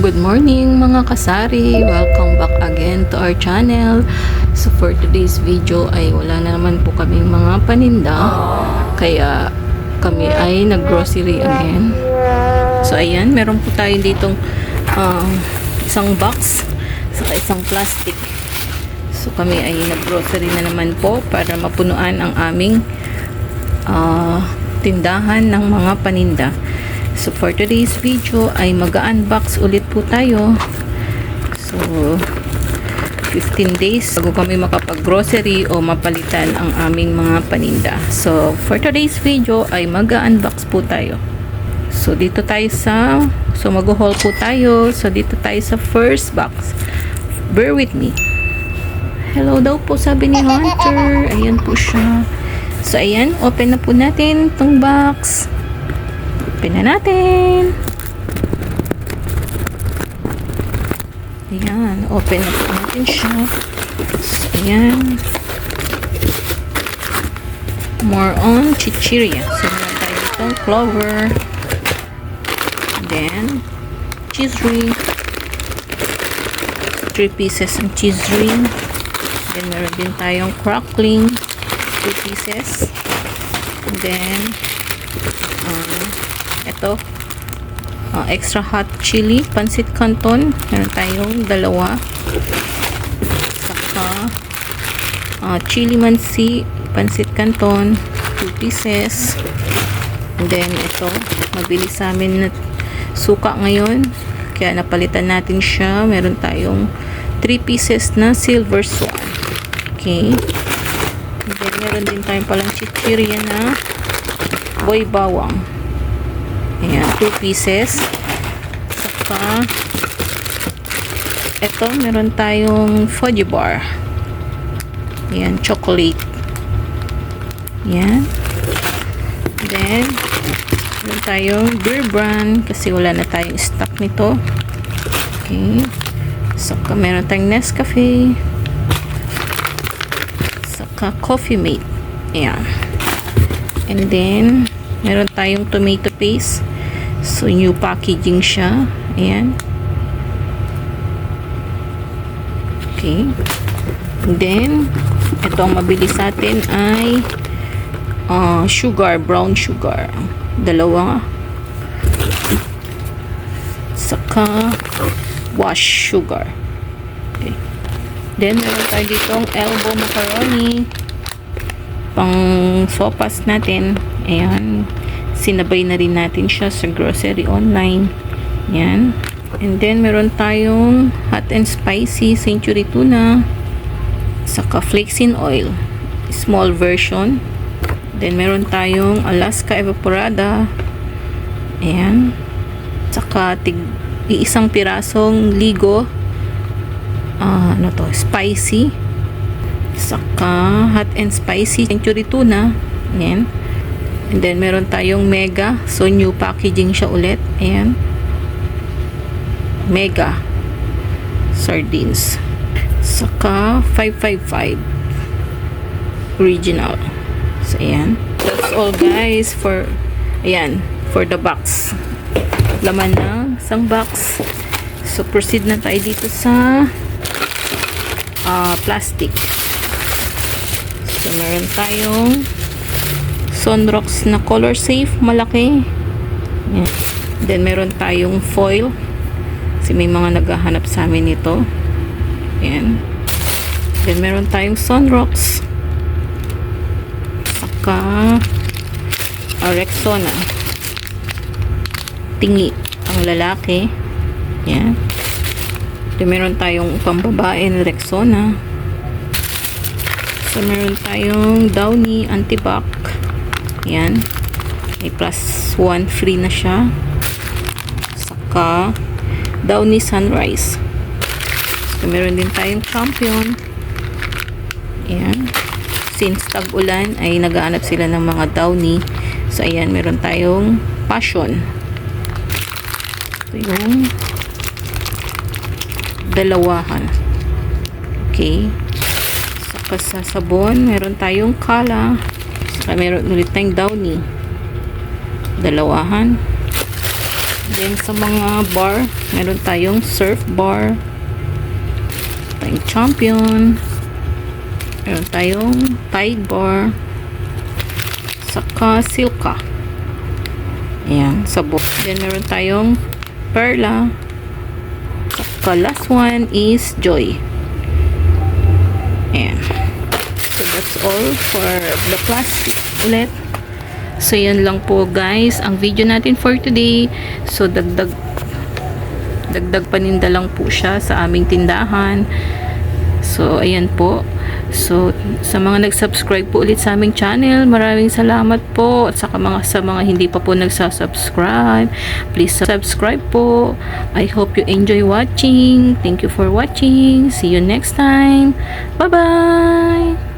good morning mga kasari. Welcome back again to our channel. So for today's video ay wala na naman po kaming mga paninda. Kaya kami ay nag-grocery again. So ayan, meron po tayo ditong isang box saka isang plastic. So kami ay nag-grocery na naman po para mapunuan ang aming tindahan ng mga paninda. So for today's video ay mag-unbox ulit po tayo. So 15 days bago kami makapag-grocery o mapalitan ang aming mga paninda. So for today's video ay mag-unbox po tayo. So dito tayo mag-haul po tayo. So dito tayo sa first box. Bear with me. Hello daw po sabi ni Hunter. Ayan po siya. So ayan, open na po natin itong box. Open na natin. Ayan, open na po natin siya. So, ayan. More on chichirya. So, meron tayo itong clover. Then, cheese ring. 3 pieces ng cheese ring. Then, meron din tayong crackling. 2 pieces. And then, ito extra hot chili pansit canton, meron tayong dalawa. Saka chili mansi pansit canton 2 pieces. And then ito, mabilis sa amin na suka ngayon kaya napalitan natin siya. Meron tayong 3 pieces na silver swan. Okay, and then meron din tayong palang chichirya na boy bawang. Ayan, 2 pieces. Saka ito, meron tayong fudgy bar. Ayan, chocolate. Ayan. Then meron tayong beer brand kasi wala na tayong stock nito. Okay. Saka meron tayong Nescafe. Saka Coffee Mate. Ayan. And then meron tayong tomato paste. So, new packaging siya. Ayan. Okay. And then, ito ang mabilis sa atin ay sugar, brown sugar. Dalawa. Saka wash sugar. Okay. Then, meron tayo ditong elbow macaroni. Pang sopas natin. Ayan. Sinabay na rin natin siya sa grocery online. Yan. And then, meron tayong hot and spicy century tuna. Saka flaxseed oil. Small version. Then, meron tayong Alaska evaporada. Ayan. Saka, isang pirasong ligo. Ano to? Spicy. Saka, hot and spicy century tuna. Ayan. And then, meron tayong mega. So, new packaging siya ulit. Ayan. Mega. Sardines. Saka, 555. Original. So, ayan. That's all, guys, for, ayan, for the box. Laman na isang box. So, proceed na tayo dito sa plastic. So, meron tayong Sunrox na color safe, malaki. Yan. Then, meron tayong foil. Kasi may mga naghahanap sa amin nito. Yan. Then, meron tayong Sunrox. Saka, Rexona. Tingi, ang lalaki. Yan. Then, meron tayong pambabae na Rexona. So, meron tayong Downy Antibac. Yan. May plus 1 free na siya. Saka Downy Sunrise. So, meron din tayong Champion. Yan. Since tag-ulan ay nagaanap sila ng mga Downy. So, ayan. Meron tayong Passion. So, yung dalawahan. Okay. Saka sa sabon, meron tayong Kala. Saka meron ulit tayong Downy. Dalawahan. Then sa mga bar, meron tayong Surf bar, tayong Champion, meron tayong Tide bar, saka Silka. Ayan, sabon. Then meron tayong Perla, saka last one is Joy. Ayan. So that's all for the plastic ulit. So yan lang po guys ang video natin for today. So dagdag paninda lang po siya sa aming tindahan. So ayan po. So sa mga nag-subscribe po ulit sa aming channel, maraming salamat po. At sa mga hindi pa po nagsasubscribe, please subscribe po. I hope you enjoy watching. Thank you for watching. See you next time. Bye bye.